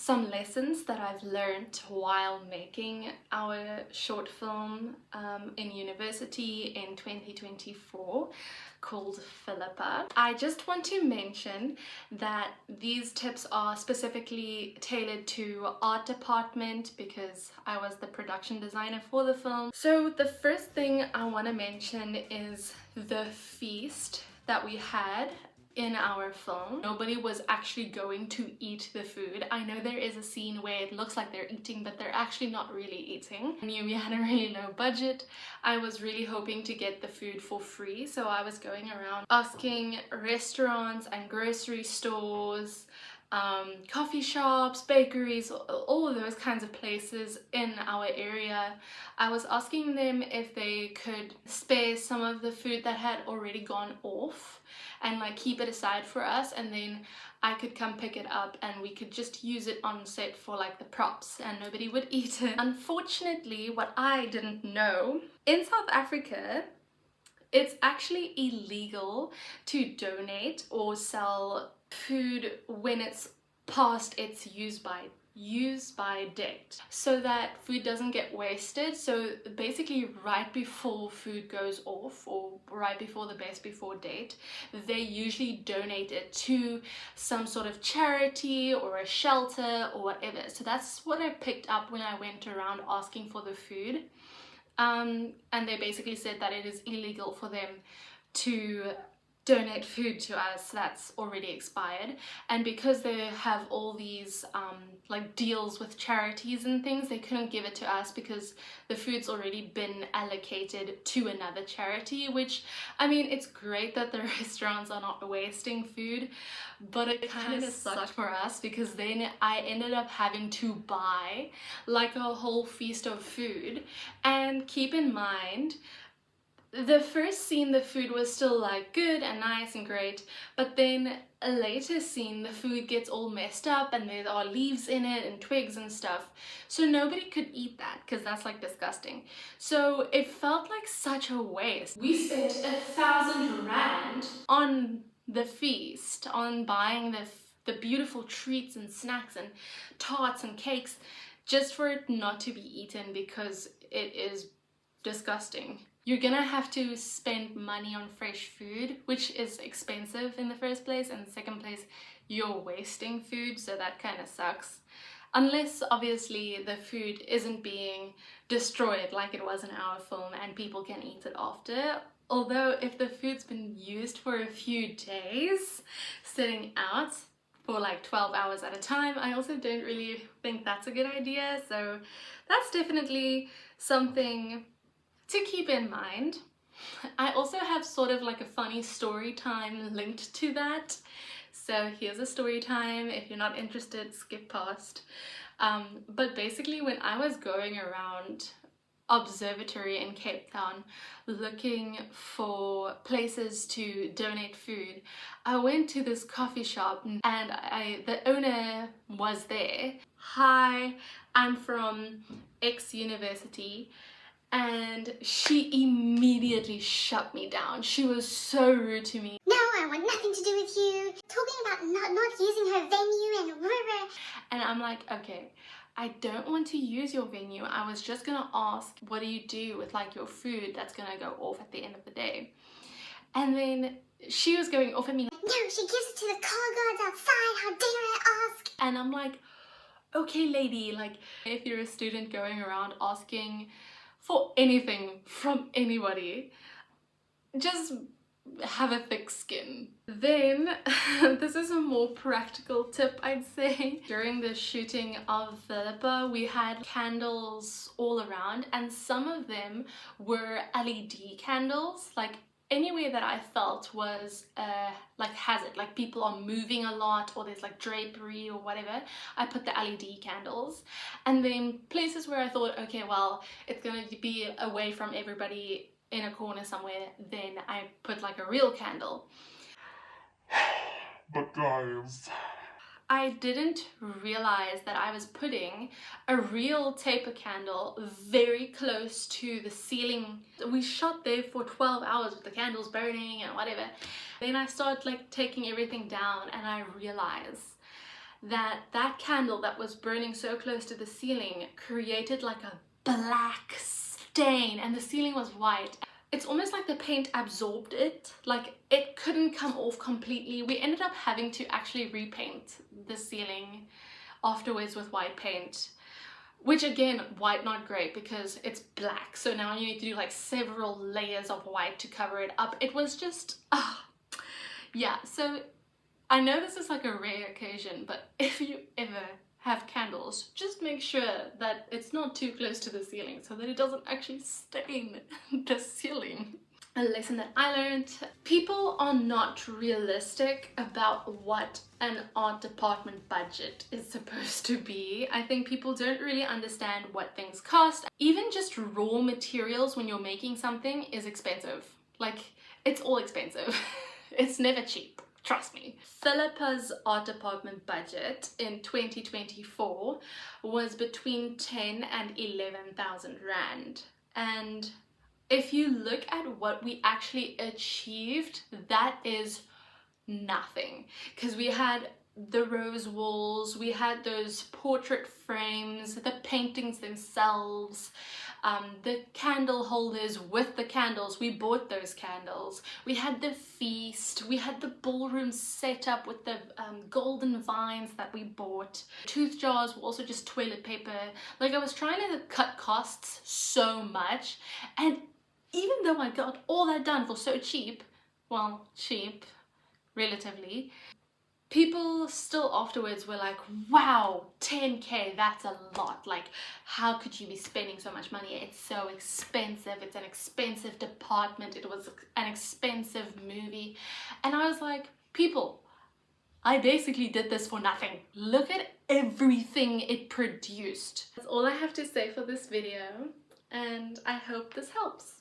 some lessons that I've learned while making our short film in university in 2024 called Philippa. I just want to mention that these tips are specifically tailored to art department because I was the production designer for the film. So the first thing I want to mention is the feast that we had in our film. Nobody was actually going to eat the food. I know there is a scene where it looks like they're eating, but they're actually not really eating. I knew we had a really low budget. I was really hoping to get the food for free, so I was going around asking restaurants and grocery stores, coffee shops, bakeries, all of those kinds of places in our area. I was asking them if they could spare some of the food that had already gone off and like keep it aside for us, and then I could come pick it up and we could just use it on set for like the props and nobody would eat it. Unfortunately, what I didn't know, in South Africa it's actually illegal to donate or sell food when it's past its use by date, so that food doesn't get wasted. So basically right before food goes off or right before the best before date, they usually donate it to some sort of charity or a shelter or whatever. So that's what I picked up when I went around asking for the food. And they basically said that it is illegal for them to donate food to us that's already expired, and because they have all these like deals with charities and things, they couldn't give it to us because the food's already been allocated to another charity. Which, I mean, it's great that the restaurants are not wasting food, but it kind of sucked for us because then I ended up having to buy like a whole feast of food. And keep in mind, the first scene the food was still like good and nice and great, but then a later scene the food gets all messed up and there are leaves in it and twigs and stuff, so nobody could eat that because that's like disgusting. So it felt like such a waste. We spent 1,000 rand on the feast, on buying the beautiful treats and snacks and tarts and cakes, just for it not to be eaten because it is disgusting. You're gonna have to spend money on fresh food, which is expensive in the first place, and in the second place you're wasting food, so that kind of sucks. Unless obviously the food isn't being destroyed like it was in our film and people can eat it after. Although if the food's been used for a few days sitting out for like 12 hours at a time, I also don't really think that's a good idea. So that's definitely something to keep in mind. I also have sort of like a funny story time linked to that. So here's a story time. If you're not interested, skip past. But basically when I was going around observatory in Cape Town looking for places to donate food, I went to this coffee shop and the owner was there. Hi, I'm from X university. And she immediately shut me down. She was so rude to me. No, I want nothing to do with you. Talking about not using her venue and whatever. And I'm like, okay, I don't want to use your venue. I was just gonna ask, what do you do with like your food that's gonna go off at the end of the day? And then she was going off at me. No, she gives it to the car guards outside. How dare I ask? And I'm like, okay, lady, like if you're a student going around asking for anything from anybody, just have a thick skin. Then this is a more practical tip, I'd say. During the shooting of Philippa, we had candles all around, and some of them were LED candles. Like anywhere that I felt was like hazard, like people are moving a lot or there's like drapery or whatever, I put the LED candles. And then places where I thought, okay, well, it's gonna be away from everybody in a corner somewhere, then I put like a real candle. But guys, I didn't realize that I was putting a real taper candle very close to the ceiling. We shot there for 12 hours with the candles burning and whatever. Then I started like taking everything down and I realized that that candle that was burning so close to the ceiling created like a black stain, and the ceiling was white. It's almost like the paint absorbed it, like it couldn't come off completely. We ended up having to actually repaint the ceiling afterwards with white paint, which again, white not great because it's black, so now you need to do like several layers of white to cover it up. It was just yeah. So I know this is like a rare occasion, but if you ever have candles, just make sure that it's not too close to the ceiling so that it doesn't actually stain the ceiling. A lesson that I learned: people are not realistic about what an art department budget is supposed to be. I think people don't really understand what things cost. Even just raw materials when you're making something is expensive. Like, it's all expensive. It's never cheap. Trust me. Philippa's art department budget in 2024 was between 10 and 11,000 rand. And if you look at what we actually achieved, that is nothing. Because we had the rose walls, we had those portrait frames, the paintings themselves, the candle holders with the candles. We bought those candles. We had the feast. We had the ballroom set up with the golden vines that we bought. Tooth jars were also just toilet paper. Like, I was trying to cut costs so much, and even though I got all that done for so cheap, well, cheap, relatively, people still afterwards were like, wow, 10k, that's a lot. Like, how could you be spending so much money? It's so expensive. It's an expensive department. It was an expensive movie. And I was like, people, I basically did this for nothing. Look at everything it produced. That's all I have to say for this video, and I hope this helps.